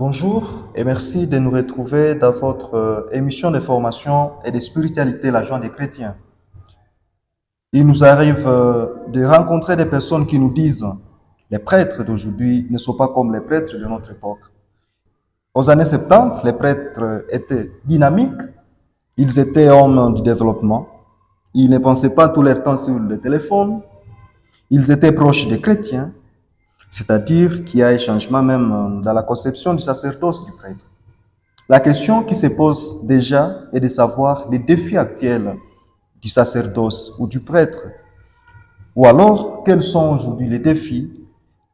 Bonjour et merci de nous retrouver dans votre émission de formation et de spiritualité, la joie des chrétiens. Il nous arrive de rencontrer des personnes qui nous disent les prêtres d'aujourd'hui ne sont pas comme les prêtres de notre époque. Aux années 70, les prêtres étaient dynamiques, ils étaient hommes du développement, ils ne pensaient pas tout leur temps sur le téléphone, ils étaient proches des chrétiens, c'est-à-dire qu'il y a un changement même dans la conception du sacerdoce du prêtre. La question qui se pose déjà est de savoir les défis actuels du sacerdoce ou du prêtre, ou alors quels sont aujourd'hui les défis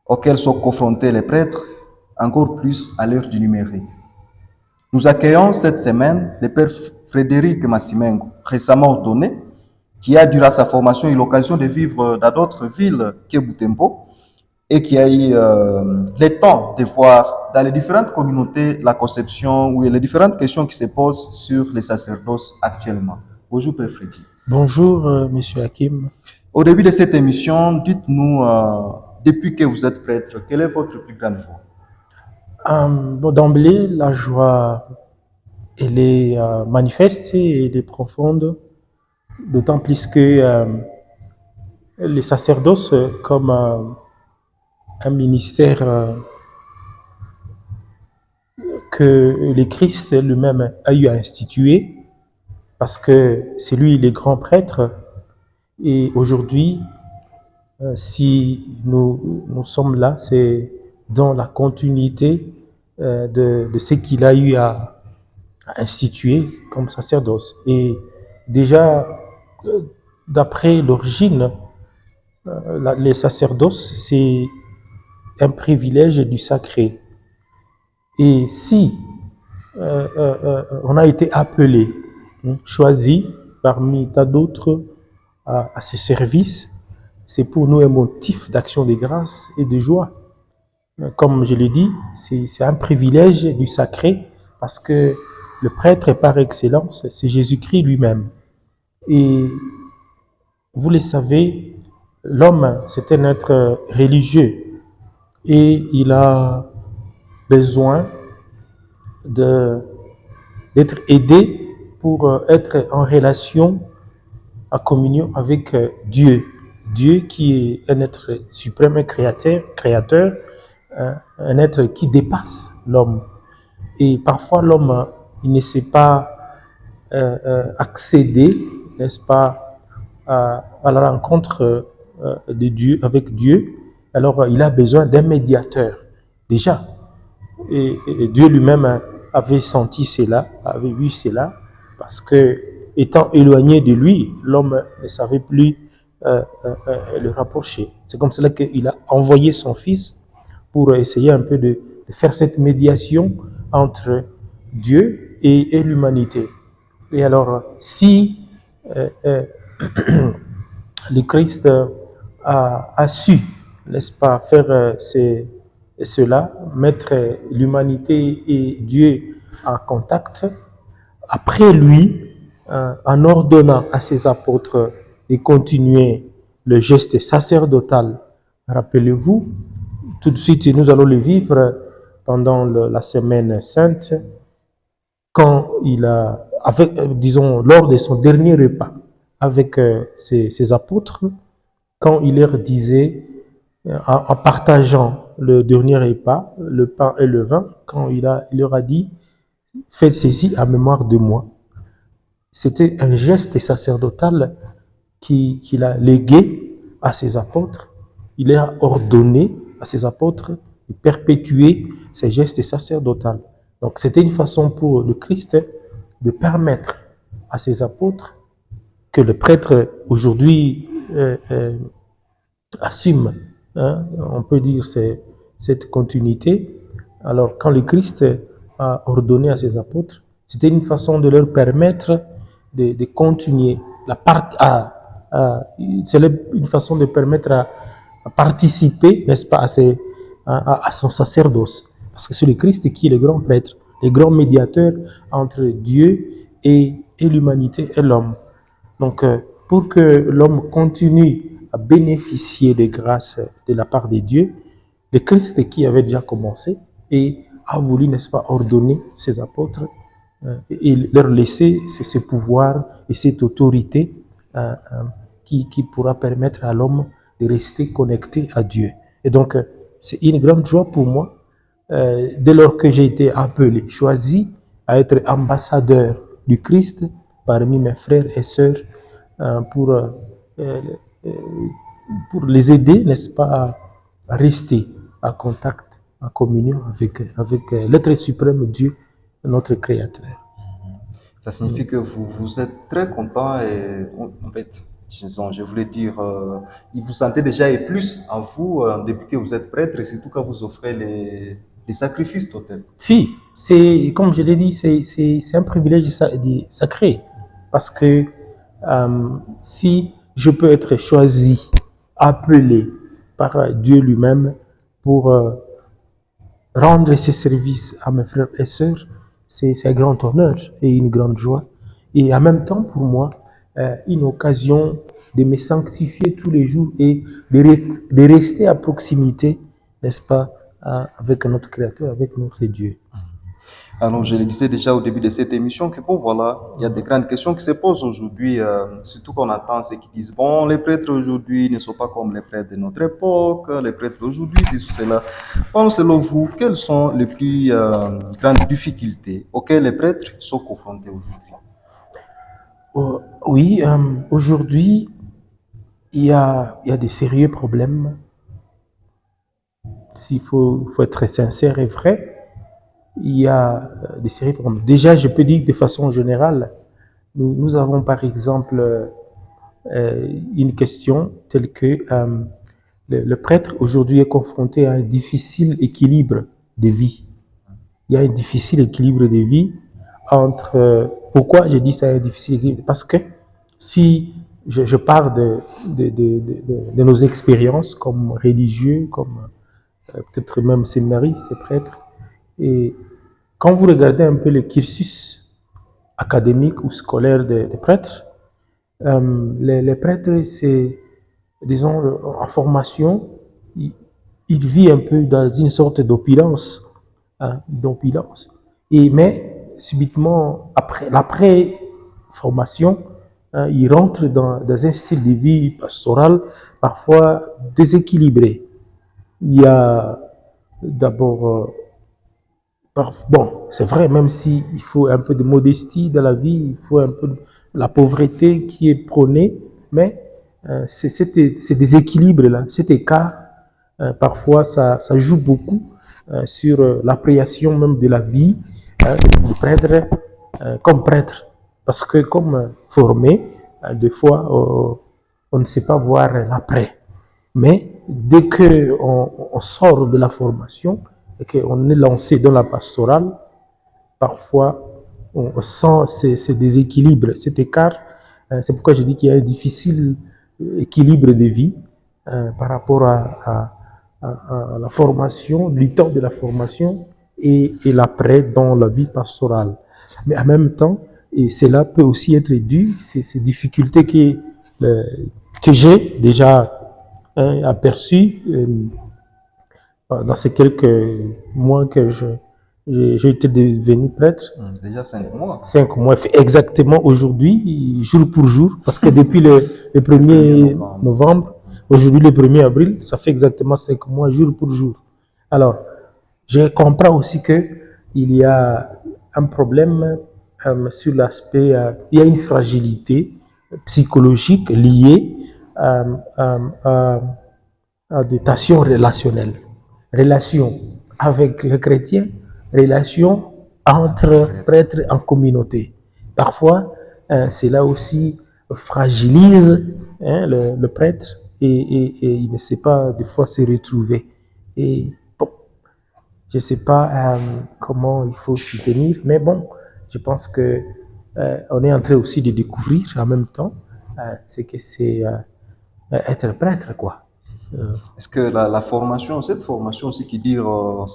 auxquels sont confrontés les prêtres, encore plus à l'heure du numérique. Nous accueillons cette semaine le Père Frédéric Massimengo, récemment ordonné, qui a, durant sa formation, eu l'occasion de vivre dans d'autres villes que Butembo et qui a eu le temps de voir dans les différentes communautés la conception ou les différentes questions qui se posent sur les sacerdoces actuellement. Bonjour, Père Frédéric. Bonjour, Monsieur Hakim. Au début de cette émission, dites-nous, depuis que vous êtes prêtre, quelle est votre plus grande joie? D'emblée, la joie, elle est manifeste et elle est profonde, d'autant plus que les sacerdoces, comme un ministère que le Christ lui-même a eu à instituer, parce que c'est lui le grand prêtre, et aujourd'hui, si nous sommes là, c'est dans la continuité de ce qu'il a eu à instituer comme sacerdoce. Et déjà, d'après l'origine, les sacerdoces, c'est un privilège du sacré. Et si on a été appelé, choisi parmi tant d'autres à ce service, c'est pour nous un motif d'action de grâce et de joie. Comme je l'ai dit, c'est un privilège du sacré parce que le prêtre par excellence, c'est Jésus-Christ lui-même. Et vous le savez, l'homme, c'est un être religieux et il a besoin d'être aidé pour être en relation, en communion avec Dieu. Dieu qui est un être suprême, créateur, un être qui dépasse l'homme. Et parfois l'homme, il ne sait pas accéder, n'est-ce pas, à la rencontre de Dieu, avec Dieu. Alors il a besoin d'un médiateur, déjà. Et Dieu lui-même avait senti cela, avait vu cela, parce que étant éloigné de lui, l'homme ne savait plus le rapprocher. C'est comme cela qu'il a envoyé son fils pour essayer un peu de faire cette médiation entre Dieu et l'humanité. Et alors, si le Christ a su, n'est-ce pas, faire cela, mettre l'humanité et Dieu en contact, après lui, en ordonnant à ses apôtres de continuer le geste sacerdotal. Rappelez-vous, tout de suite, nous allons le vivre pendant la semaine sainte, quand il a, disons, lors de son dernier repas avec ses apôtres, quand il leur disait, en partageant le dernier repas, le pain et le vin, quand il leur a dit, faites ceci à mémoire de moi. C'était un geste sacerdotal qu'il a légué à ses apôtres. Il a ordonné à ses apôtres de perpétuer ces gestes sacerdotaux. Donc c'était une façon pour le Christ de permettre à ses apôtres que le prêtre aujourd'hui assume, on peut dire, cette continuité. Alors quand le Christ a ordonné à ses apôtres, c'était une façon de leur permettre de continuer c'est une façon de permettre à participer, n'est-ce pas, à son sacerdoce. Parce que c'est le Christ qui est le grand prêtre, le grand médiateur entre Dieu et l'humanité et l'homme. Donc, pour que l'homme continue à bénéficier des grâces de la part de Dieu, le Christ qui avait déjà commencé et a voulu, n'est-ce pas, ordonner ses apôtres et leur laisser ce pouvoir et cette autorité qui pourra permettre à l'homme de rester connecté à Dieu. Et donc, c'est une grande joie pour moi, dès lors que j'ai été appelé, choisi à être ambassadeur du Christ parmi mes frères et sœurs pour les aider, n'est-ce pas, à rester en contact, en communion avec l'être suprême Dieu, notre Créateur. Ça signifie que vous êtes très content et en fait, je voulais dire, il vous sentez déjà et plus en vous depuis que vous êtes prêtre et surtout quand vous offrez les sacrifices total. Si, c'est, comme je l'ai dit, c'est un privilège sacré parce que si je peux être choisi, appelé par Dieu lui-même pour rendre ses services à mes frères et sœurs, c'est un grand honneur et une grande joie. Et en même temps, pour moi, une occasion de me sanctifier tous les jours et de rester à proximité, n'est-ce pas, avec notre Créateur, avec notre Dieu. Alors, je le disais déjà au début de cette émission que bon, voilà, il y a des grandes questions qui se posent aujourd'hui, surtout qu'on attend ceux qui disent, bon, les prêtres aujourd'hui ne sont pas comme les prêtres de notre époque, les prêtres d'aujourd'hui, c'est cela. Bon, selon vous, quelles sont les plus grandes difficultés auxquelles les prêtres sont confrontés aujourd'hui? Oui, aujourd'hui, il y a des sérieux problèmes. S'il faut être sincère et vrai, il y a des sérieux problèmes. Déjà, je peux dire de façon générale, nous avons par exemple une question telle que le prêtre aujourd'hui est confronté à un difficile équilibre de vie. Il y a un difficile équilibre de vie entre... pourquoi je dis ça, un difficile équilibre? Parce que si je pars de nos expériences comme religieux, comme peut-être même séminaristes et prêtres, et quand vous regardez un peu le cursus académique ou scolaire des prêtres, les prêtres, c'est, disons, en formation, ils vivent un peu dans une sorte d'opulence, mais subitement, après l'après-formation, ils rentrent dans un style de vie pastoral parfois déséquilibré. Il y a d'abord, bon, c'est vrai, même s'il faut un peu de modestie dans la vie, il faut un peu de la pauvreté qui est prônée, mais ces déséquilibres-là, cet écart, parfois ça joue beaucoup sur l'appréciation même de la vie du prêtre comme prêtre. Parce que comme formé, des fois, on ne sait pas voir l'après. Mais dès qu'on sort de la formation et qu'on est lancé dans la pastorale, parfois on sent ce déséquilibre, cet écart. C'est pourquoi je dis qu'il y a un difficile équilibre de vie par rapport à la formation, le temps de la formation et l'après dans la vie pastorale. Mais en même temps, et cela peut aussi être dû, ces difficultés que j'ai déjà aperçues dans ces quelques mois que j'ai été devenu prêtre. Déjà 5 mois. 5 mois, exactement aujourd'hui, jour pour jour, parce que depuis le 1er novembre, aujourd'hui le 1er avril, ça fait exactement 5 mois, jour pour jour. Alors, je comprends aussi qu'il y a un problème sur l'aspect, il y a une fragilité psychologique liée à des tensions relationnelles. Relation avec le chrétien, relation entre prêtres en communauté. Parfois, cela aussi fragilise le prêtre et il ne sait pas des fois se retrouver. Et bon, je ne sais pas comment il faut s'y tenir, mais bon, je pense que on est en train aussi de découvrir en même temps ce que c'est être prêtre, quoi. Est-ce que la formation, cette formation aussi qui dure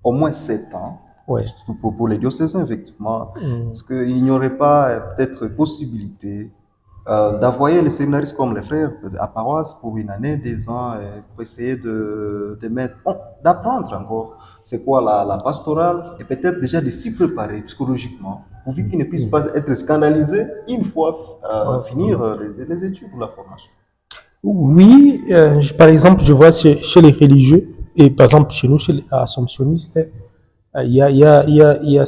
au moins 7 ans, ouais. Pour les diocésains, effectivement, est-ce qu'il n'y aurait pas peut-être possibilité d'envoyer les séminaristes comme les frères à paroisse pour une année, 2 ans, pour essayer de mettre, bon, d'apprendre encore c'est quoi la pastorale et peut-être déjà de s'y préparer psychologiquement, pourvu qu'ils ne puissent pas être scandalisés une fois finir les études ou la formation. Oui, par exemple, je vois chez les religieux, et par exemple chez nous, chez les assomptionnistes, il y a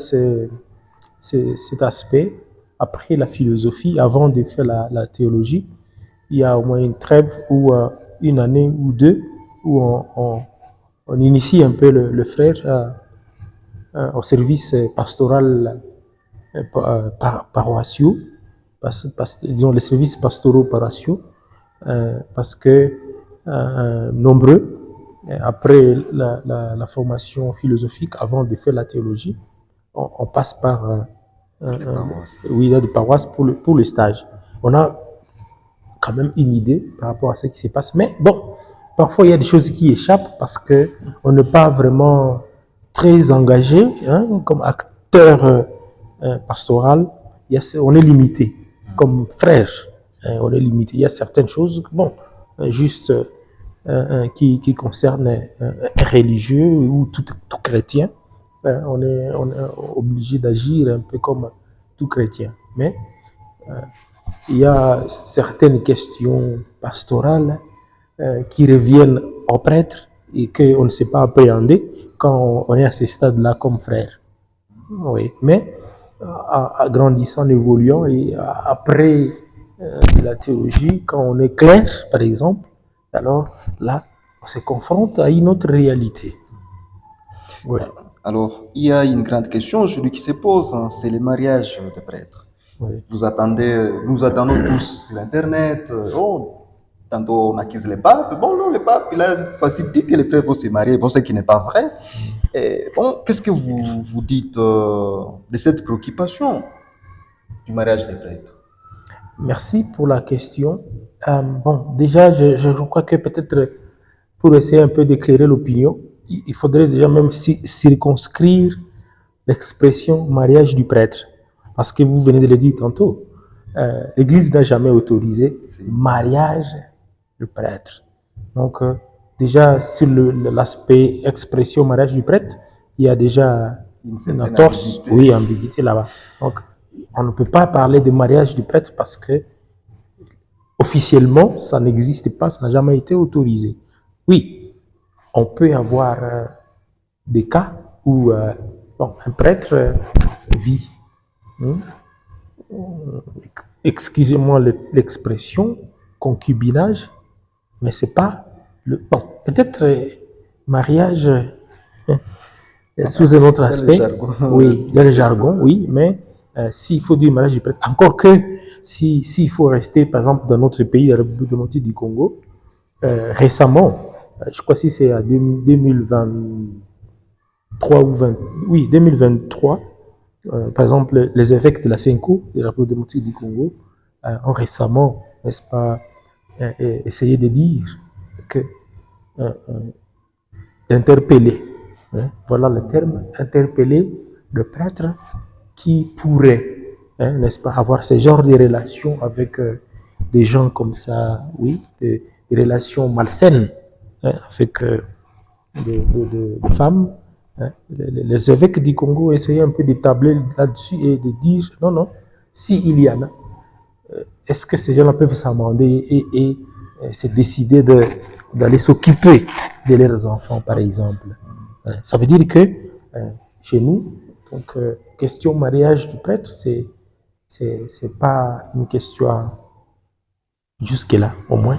cet aspect. Après la philosophie, avant de faire la théologie, il y a au moins une trêve ou une année ou deux où on initie un peu le frère au service pastoral paroissiaux, disons les services pastoraux paroissiaux, parce que nombreux, après la formation philosophique, avant de faire la théologie, on passe par oui, de paroisse pour le stage. On a quand même une idée par rapport à ce qui se passe, mais bon, parfois il y a des choses qui échappent parce que on n'est pas vraiment très engagé comme acteur pastoral. On est limité comme frère. On est limité. Il y a certaines choses, bon, juste qui concernent un religieux ou tout chrétien. On est obligé d'agir un peu comme tout chrétien. Mais il y a certaines questions pastorales qui reviennent aux prêtres et qu'on ne sait pas appréhender quand on est à ce stade-là comme frère. Oui, mais en grandissant, en évoluant et après la théologie, quand on est clair, par exemple, alors là, on se confronte à une autre réalité. Ouais. Alors, il y a une grande question aujourd'hui qui se pose, hein, c'est le mariage de prêtres. Oui. Nous attendons tous sur Internet, tantôt on accuse les papes, bon non, les papes, il a facilité que les prêtres vont se marier, bon, ce qui n'est pas vrai. Et bon, qu'est-ce que vous dites de cette préoccupation du mariage des prêtres? Merci pour la question. Bon, déjà, je crois que peut-être pour essayer un peu d'éclairer l'opinion, il faudrait déjà même circonscrire l'expression mariage du prêtre. Parce que vous venez de le dire tantôt, l'Église n'a jamais autorisé mariage du prêtre. Donc, déjà, sur l'aspect expression mariage du prêtre, il y a déjà une entorse, oui, ambiguïté là-bas. Donc, on ne peut pas parler de mariage du prêtre parce que officiellement, ça n'existe pas, ça n'a jamais été autorisé. Oui, on peut avoir des cas où un prêtre vit. Excusez-moi l'expression, concubinage, mais c'est pas le. Bon, peut-être mariage sous un autre aspect. Oui, il y a le jargon, oui, mais s'il faut dire mariage du prêtre, encore que s'il faut rester, par exemple, dans notre pays, la République démocratique du Congo, récemment, je crois que c'est à 2023 ou 20, oui, 2023, par exemple, les évêques de la CENCO, de la République démocratique du Congo, ont récemment, n'est-ce pas, essayé de dire que d'interpeller, voilà le terme, interpeller le prêtre qui pourrait, n'est-ce pas, avoir ce genre de relations avec des gens comme ça, oui, des relations malsaines avec des femmes. Les évêques du Congo essayaient un peu d'établir là-dessus et de dire non, non, s'il y en a, est-ce que ces gens-là peuvent s'amender et se décider d'aller s'occuper de leurs enfants, par exemple. Ça veut dire que chez nous, donc, question mariage du prêtre, c'est pas une question jusque-là, au moins.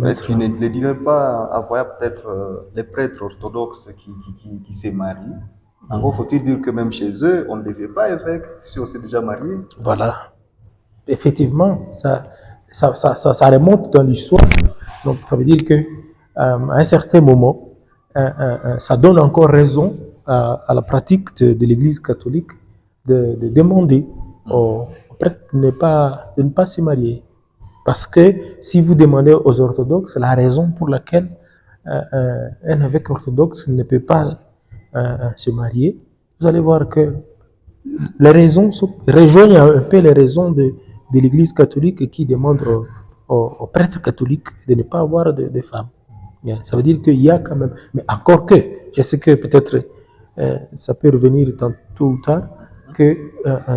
Est-ce qu'il ne dirait pas avoir peut-être les prêtres orthodoxes qui se marient? En gros, faut-il dire que même chez eux, on ne devait pas évêque si on s'est déjà marié? Voilà. Effectivement, ça remonte dans l'histoire. Donc, ça veut dire que à un certain moment, ça donne encore raison à la pratique de l'Église catholique de demander aux prêtres de ne pas se marier. Parce que si vous demandez aux orthodoxes la raison pour laquelle un évêque orthodoxe ne peut pas se marier, vous allez voir que les raisons rejoignent un peu les raisons de l'Église catholique qui demande aux prêtres catholiques de ne pas avoir de femmes. Yeah. Ça veut dire qu'il y a quand même, mais encore que, je sais que peut-être ça peut revenir tôt ou tard, que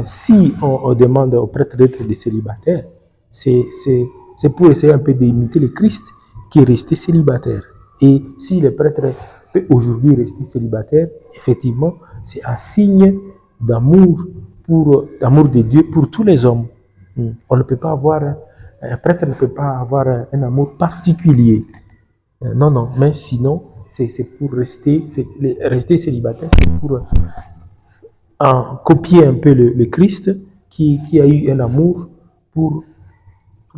si on demande aux prêtres d'être des célibataires, c'est pour essayer un peu d'imiter le Christ qui est resté célibataire. Et si le prêtre peut aujourd'hui rester célibataire, effectivement, c'est un signe d'amour d'amour de Dieu pour tous les hommes. On ne peut pas avoir, un prêtre ne peut pas avoir un amour particulier. Non, non, mais sinon, c'est pour rester célibataire, c'est pour copier un peu le Christ qui a eu un amour pour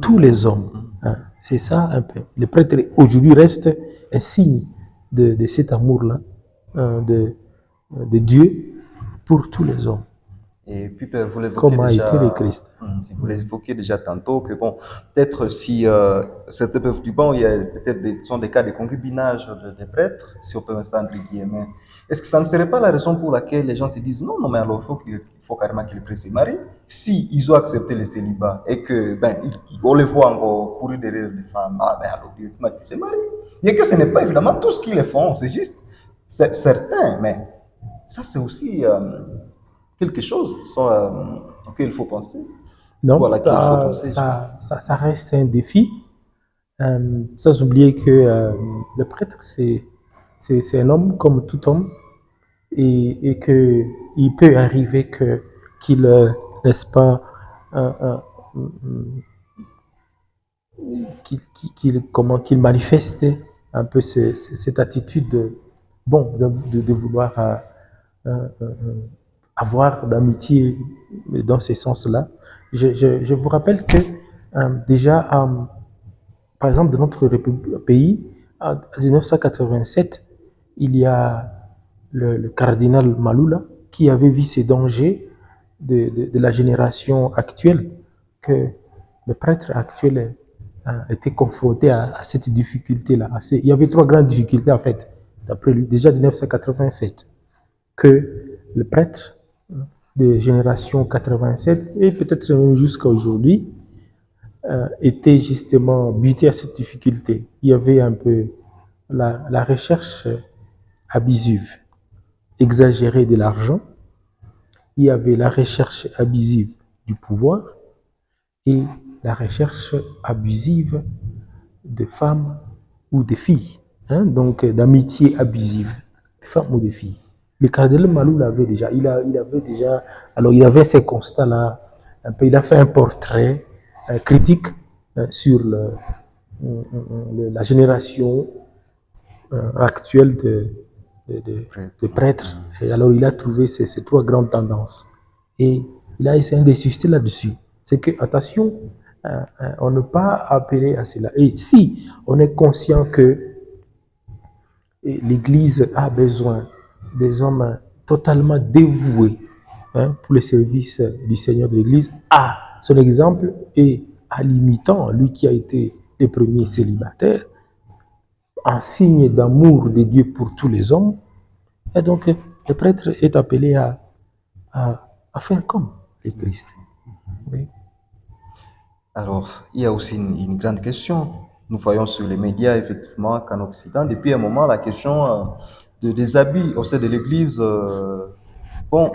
tous les hommes. Hein. C'est ça un peu. Le prêtre aujourd'hui reste un signe de cet amour-là, de Dieu pour tous les hommes. Et puis, vous l'évoquiez Comme a déjà, été le Christ. Vous l'évoquiez déjà tantôt, que bon, peut-être si certains peuvent dire, bon, il y a peut-être sont des cas de concubinage des prêtres, si on peut mettre ça entre guillemets. Est-ce que ça ne serait pas la raison pour laquelle les gens se disent, non, non, mais alors il faut carrément que le prêtre se marie, si ils ont accepté le célibat et que, ben, on les voit encore courir derrière les femmes, ah, ben, alors directement qu'ils se marient. Bien que ce n'est pas évidemment tout ce qu'ils font, c'est juste certain, mais ça c'est aussi quelque chose auquel il faut penser. Non, Voilà, qu'il faut penser. ça reste un défi. Sans oublier que le prêtre, c'est un homme comme tout homme et qu'il peut arriver qu'il, n'est-ce pas, qu'il manifeste un peu cette attitude de vouloir avoir d'amitié dans ces sens-là. Je vous rappelle que déjà, par exemple, dans notre pays, en 1987, il y a le cardinal Malula qui avait vu ces dangers de la génération actuelle, que le prêtre actuel était confronté à cette difficulté-là. Il y avait 3 grandes difficultés, en fait, d'après lui, déjà 1987, que le prêtre de génération 87 et peut-être même jusqu'à aujourd'hui était justement buté à cette difficulté. Il y avait un peu la recherche abusive, exagérée de l'argent, il y avait la recherche abusive du pouvoir et la recherche abusive de femmes ou de filles, hein, donc d'amitié abusive, de femmes ou de filles. Le cardinal Malou l'avait déjà, il avait déjà, alors il avait ces constats-là, un peu, il a fait un portrait critique sur la génération actuelle de prêtres. Et alors il a trouvé ces 3 grandes tendances. Et il a essayé d'insister là-dessus. C'est que, attention, on ne peut pas appeler à cela. Et si on est conscient que l'Église a besoin des hommes totalement dévoués pour le service du Seigneur de l'Église, son exemple est à l'imitant, lui qui a été le premier célibataire, en signe d'amour de Dieu pour tous les hommes. Et donc, le prêtre est appelé à faire comme le Christ. Oui. Alors, il y a aussi une grande question. Nous voyons sur les médias, effectivement, qu'en Occident, depuis un moment, la question des habits au sein de l'Église, bon,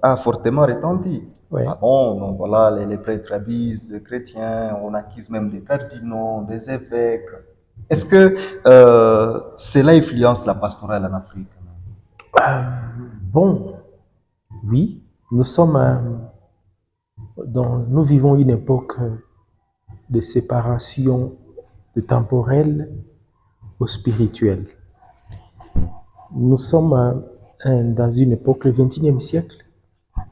a fortement retenti. Ouais. Ah bon, donc voilà, les prêtres habillent des chrétiens, on accuse même des cardinaux, des évêques. Est-ce que cela influence la pastorale en Afrique? Bon, oui, nous vivons une époque de séparation de temporel au spirituel. Nous sommes dans une époque, le XXIe siècle,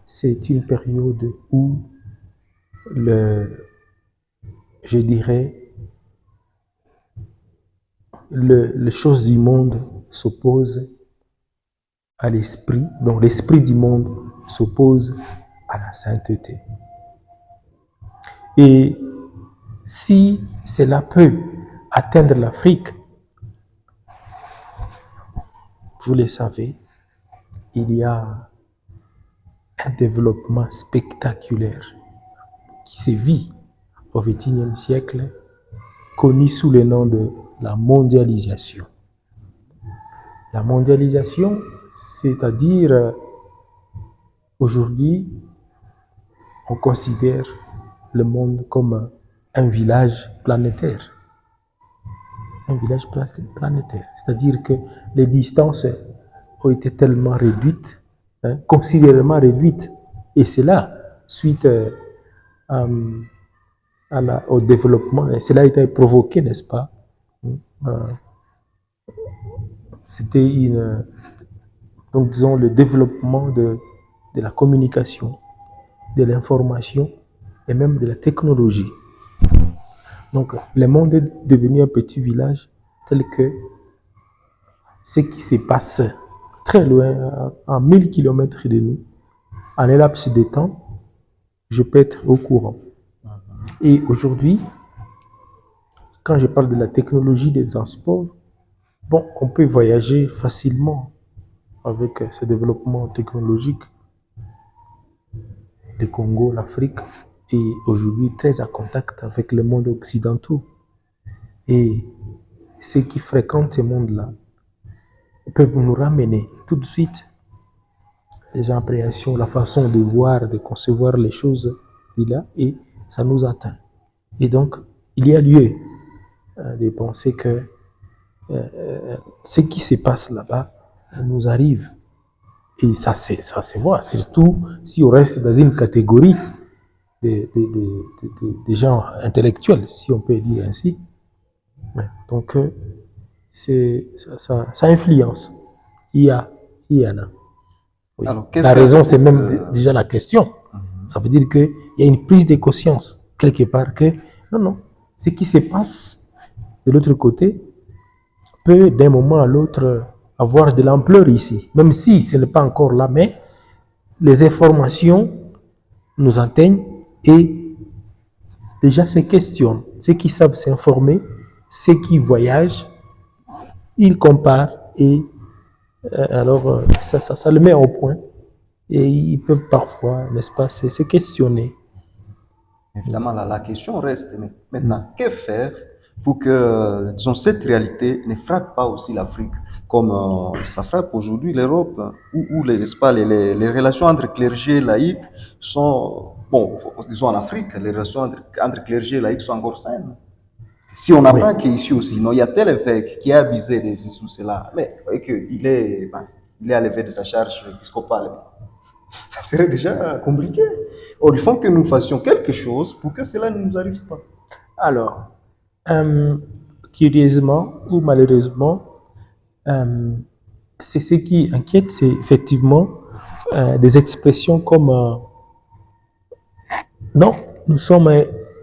c'est une période où je dirais, les choses du monde s'opposent à l'esprit, donc l'esprit du monde s'oppose à la sainteté. Et si cela peut atteindre l'Afrique, vous le savez, il y a développement spectaculaire qui se vit au XXIe siècle, connu sous le nom de la mondialisation. La mondialisation, c'est-à-dire aujourd'hui, on considère le monde comme un village planétaire. Un village planétaire. C'est-à-dire que les distances ont été tellement réduites, considérablement réduites. Et c'est là, suite au développement, et cela a été provoqué, n'est-ce pas? C'était donc disons, le développement de la communication, de l'information et même de la technologie. Donc, le monde est devenu un petit village tel que ce qui se passe très loin, à 1000 km de nous, en un laps de temps, je peux être au courant. Et aujourd'hui, quand je parle de la technologie des transports, bon, on peut voyager facilement avec ce développement technologique. Le Congo, l'Afrique est aujourd'hui très en contact avec le monde occidental. Et ceux qui fréquentent ce monde-là peuvent nous ramener tout de suite les appréhensions, la façon de voir, de concevoir les choses là, et ça nous atteint. Et donc, il y a lieu de penser que ce qui se passe là-bas nous arrive. Et ça se voit, surtout si on reste dans une catégorie des gens intellectuels, si on peut dire ainsi. Donc, ça influence. Il y en a. Oui. Alors, la raison, c'est même déjà la question. Ça veut dire qu'il y a une prise de conscience, quelque part, que non, ce qui se passe de l'autre côté peut, d'un moment à l'autre, avoir de l'ampleur ici. Même si ce n'est pas encore là, mais les informations nous atteignent et les gens se questionnent. Ceux qui savent s'informer, ceux qui voyagent, ils comparent et alors ça le met au point et ils peuvent parfois, n'est-ce pas, se questionner. Évidemment, la question reste maintenant, que faire pour que disons, cette réalité ne frappe pas aussi l'Afrique comme ça frappe aujourd'hui l'Europe, où n'est-ce pas, les relations entre clergé et laïcs sont, bon, disons en Afrique, les relations entre clergé et laïcs sont encore saines. Si on apprend qu'ici aussi, non, il y a tel évêque qui a abusé de ceci ou cela, mais il est à lever de sa charge épiscopale. Ça serait déjà compliqué. Or, il faut que nous fassions quelque chose pour que cela ne nous arrive pas. Alors, curieusement ou malheureusement, c'est ce qui inquiète, c'est effectivement des expressions comme non, nous sommes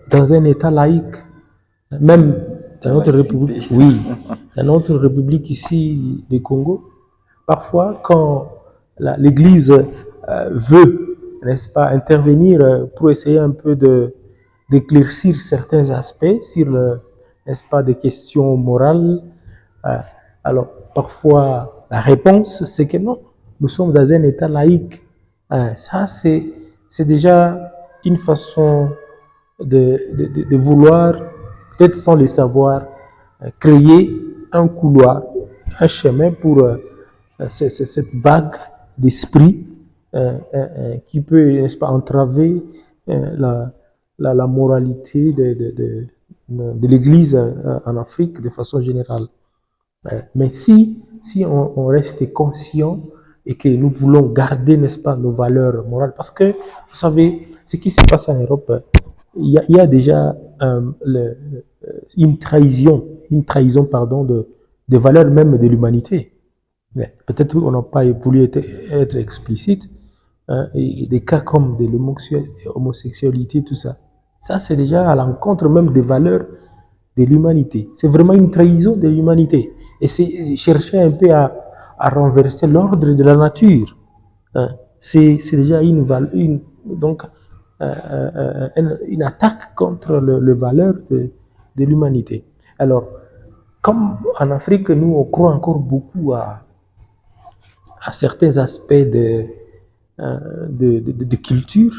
dans un État laïque, même dans notre République, oui, dans notre République ici du Congo. Parfois, quand l'Église veut, n'est-ce pas, intervenir pour essayer un peu d'éclaircir certains aspects sur, n'est-ce pas, des questions morales, alors parfois la réponse c'est que non, nous sommes dans un État laïque. Ça c'est déjà une façon de vouloir, peut-être sans le savoir, créer un couloir, un chemin pour cette vague d'esprit qui peut, n'est-ce pas, entraver la moralité de l'Église en Afrique de façon générale. Mais si on reste conscient et que nous voulons garder, n'est-ce pas, nos valeurs morales, parce que, vous savez, ce qui se passe en Europe, il y a déjà une trahison, des valeurs même de l'humanité. Peut-être qu'on n'a pas voulu être explicite, et des cas comme de l'homosexualité, tout ça. Ça, c'est déjà à l'encontre même des valeurs de l'humanité. C'est vraiment une trahison de l'humanité. Et c'est chercher un peu à renverser l'ordre de la nature. C'est déjà une attaque contre les valeurs de l'humanité. Alors, comme en Afrique, nous, on croit encore beaucoup à certains aspects de culture.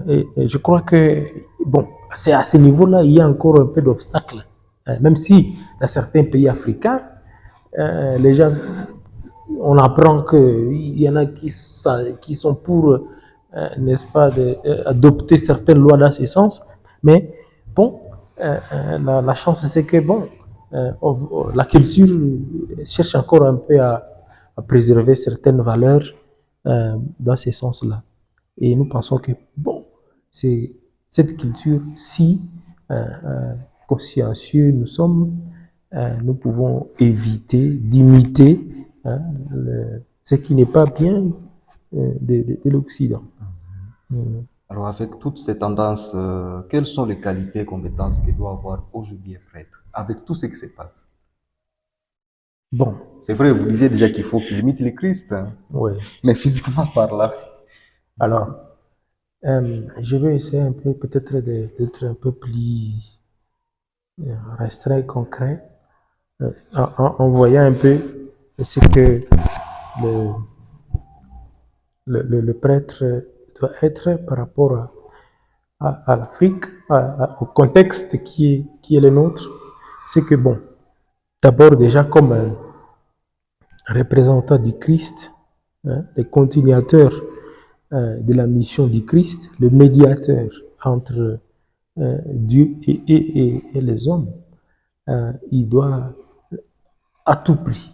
Et je crois que, bon, c'est à ce niveau-là, il y a encore un peu d'obstacles. Même si dans certains pays africains, les gens, on apprend qu'il y en a qui sont pour, n'est-ce pas, adopter certaines lois dans ce sens. Mais bon, la chance, c'est que, bon, la culture cherche encore un peu à préserver certaines valeurs dans ce sens-là. Et nous pensons que, bon, c'est cette culture, si consciencieux nous sommes, nous pouvons éviter d'imiter ce qui n'est pas bien de l'Occident. Alors, avec toutes ces tendances, quelles sont les qualités et compétences que doit avoir aujourd'hui un prêtre, avec tout ce qui se passe? Bon, C'est vrai, vous disiez déjà qu'il faut qu'il imite le Christ, hein, ouais. mais physiquement par là. Alors, je vais essayer un peu, peut-être d'être un peu plus restreint, concret, en voyant un peu ce que le, le prêtre doit être par rapport à l'Afrique, au contexte qui est le nôtre. C'est que, bon, d'abord déjà comme représentant du Christ, hein, le continuateur de la mission du Christ, le médiateur entre Dieu et les hommes, il doit à tout prix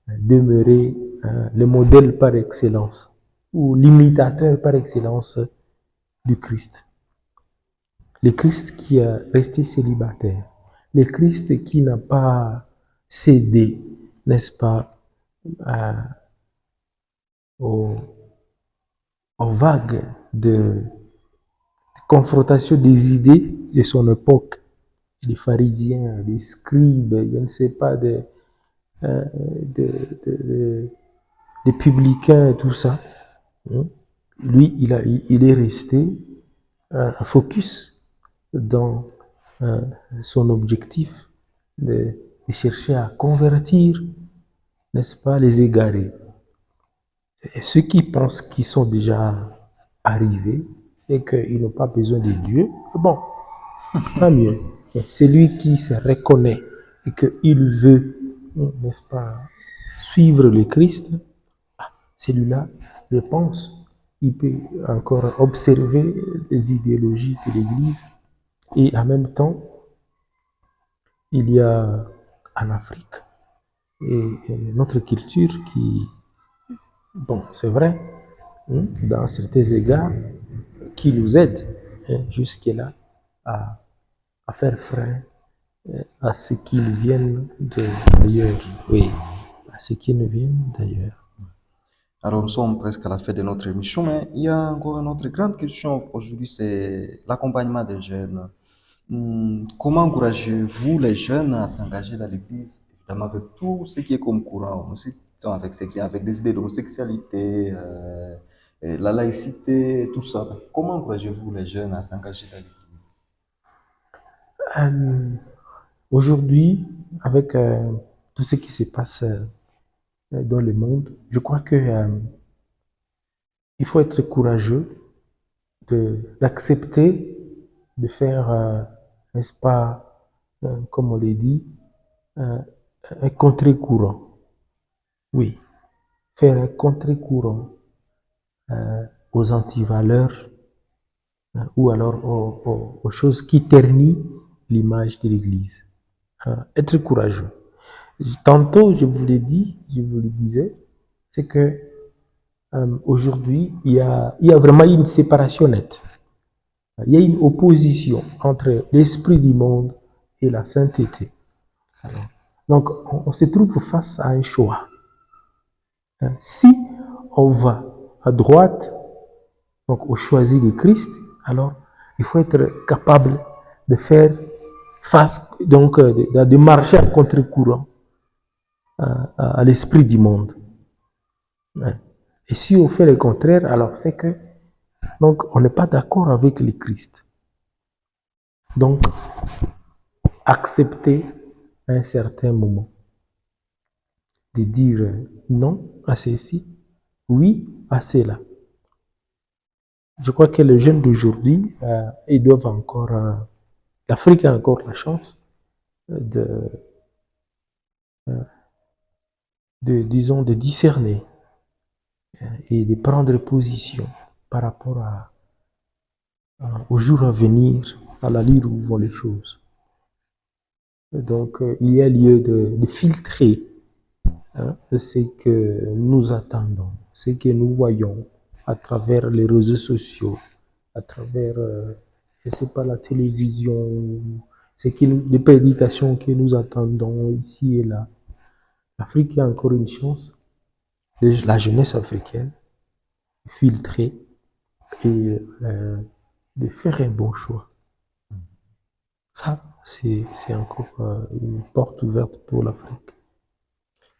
demeurer le modèle par excellence ou l'imitateur par excellence du Christ. Le Christ qui a resté célibataire, le Christ qui n'a pas cédé, n'est-ce pas, aux vagues de confrontation des idées de son époque, les pharisiens, les scribes, je ne sais pas, des publicains et tout ça. Lui, il est resté focus dans son objectif de chercher à convertir, n'est-ce pas, les égarés. Et ceux qui pensent qu'ils sont déjà arrivés et qu'ils n'ont pas besoin de Dieu, bon, pas mieux. C'est lui qui se reconnaît et qu'il veut, n'est-ce pas, suivre le Christ. Celui-là, je pense, il peut encore observer les idéologies de l'Église. Et en même temps, il y a en Afrique et notre culture qui, bon, c'est vrai, dans certains égards, qui nous aide jusque-là à faire frein à ce qu'ils viennent d'ailleurs. Oui, à ce qui nous viennent d'ailleurs. Alors, nous sommes presque à la fin de notre émission, mais il y a encore une autre grande question aujourd'hui, c'est l'accompagnement des jeunes. Comment encouragez-vous les jeunes à s'engager dans l'Église, évidemment avec tout ce qui est comme courant, avec des idées d'homosexualité, la laïcité, tout ça. Comment encouragez-vous les jeunes à s'engager dans l'Église? Aujourd'hui, avec tout ce qui se passe dans le monde, je crois que il faut être courageux d'accepter de faire, n'est-ce pas, comme on l'a dit, un contre-courant. Oui, faire un contre-courant aux antivaleurs ou alors aux choses qui ternissent l'image de l'Église. Être courageux. Tantôt, je vous l'ai dit, je vous le disais, c'est que aujourd'hui, il y a vraiment une séparation nette. Il y a une opposition entre l'esprit du monde et la sainteté. Alors, donc, on se trouve face à un choix. Si on va à droite, donc au choisi de Christ, alors il faut être capable de faire face, donc de marcher à contre-courant à l'esprit du monde. Et si on fait le contraire, alors c'est que donc on n'est pas d'accord avec le Christ. Donc, accepter à un certain moment de dire non à ceci oui à cela. Je crois que les jeunes d'aujourd'hui, ils doivent encore, l'Afrique a encore la chance de, disons, de discerner et de prendre position par rapport au jour à venir, à l'allure où vont les choses. Donc, il y a lieu de filtrer ce que nous attendons, ce que nous voyons à travers les réseaux sociaux, à travers, je ne sais pas, la télévision, les prédications que nous attendons ici et là. L'Afrique a encore une chance, la jeunesse africaine, de filtrer et de faire un bon choix. Ça, c'est encore une porte ouverte pour l'Afrique.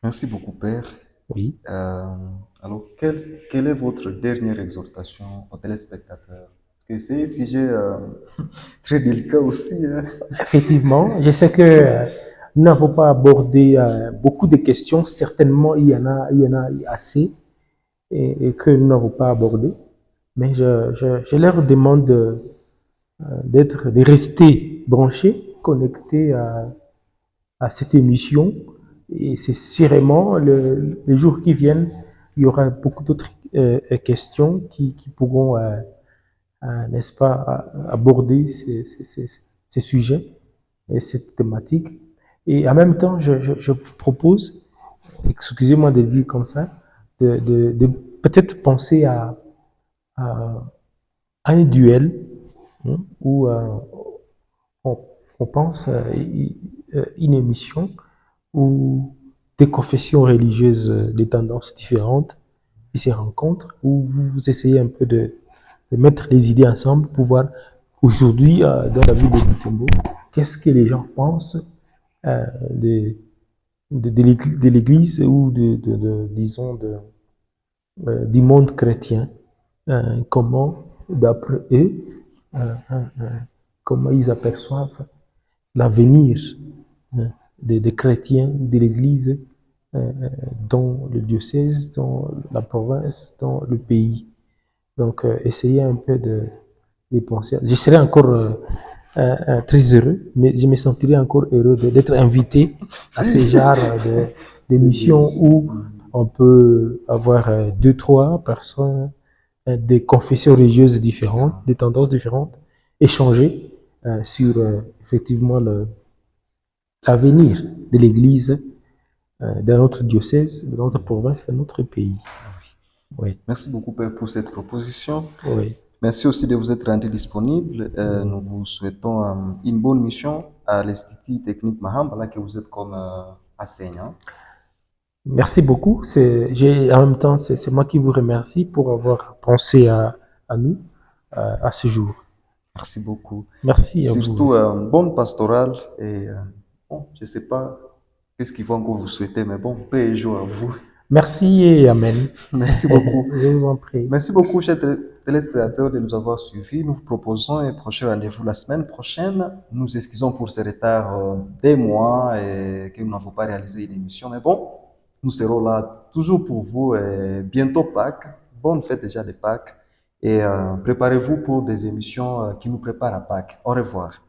Merci beaucoup, Père. Oui. Alors, quelle est votre dernière exhortation aux téléspectateurs? Parce que c'est un sujet très délicat aussi. Hein. Effectivement, je sais que nous n'avons pas abordé beaucoup de questions. Certainement, il y en a assez et que nous n'avons pas abordé. Mais je leur demande de rester branchés, connectés à cette émission. Et c'est sûrement les jours qui viennent, il y aura beaucoup d'autres questions qui pourront, n'est-ce pas, aborder ces sujets et cette thématique. Et en même temps, je vous propose, excusez-moi de le dire comme ça, de peut-être penser à un duel où on pense à une émission où des confessions religieuses, des tendances différentes qui se rencontrent, où vous essayez un peu de mettre les idées ensemble pour voir aujourd'hui, dans la ville de Butembo, qu'est-ce que les gens pensent de l'Église ou disons, du monde chrétien. Comment, d'après eux, comment ils aperçoivent l'avenir des chrétiens de l'Église dans le diocèse, dans la province, dans le pays. Donc, essayez un peu de penser. Je serais encore très heureux, mais je me sentirais encore heureux d'être invité à ce genre d'émission où on peut avoir 2-3 personnes, des confessions religieuses différentes, des tendances différentes, échanger sur effectivement l'avenir de l'Église dans notre diocèse, dans notre province, dans notre pays. Oui. Merci beaucoup, Père, pour cette proposition. Oui. Merci aussi de vous être rendu disponible. Nous vous souhaitons une bonne mission à l'Institut technique Mahamba, que vous êtes comme enseignant. Merci beaucoup. En même temps, c'est moi qui vous remercie pour avoir pensé à nous à ce jour. Merci beaucoup. Merci à vous. Surtout bonne pastorale et bon, je ne sais pas qu'est-ce qu'ils vont encore vous souhaiter, mais bon, paix et joie à vous. Merci et amen. Merci beaucoup. Je vous en prie. Merci beaucoup, chers téléspectateurs, de nous avoir suivis. Nous vous proposons un prochain rendez-vous la semaine prochaine. Nous excusons pour ce retard des mois et que nous n'avons pas réalisé une émission. Mais bon, nous serons là toujours pour vous. Et bientôt Pâques. Bonne fête déjà de Pâques. Et préparez-vous pour des émissions qui nous préparent à Pâques. Au revoir.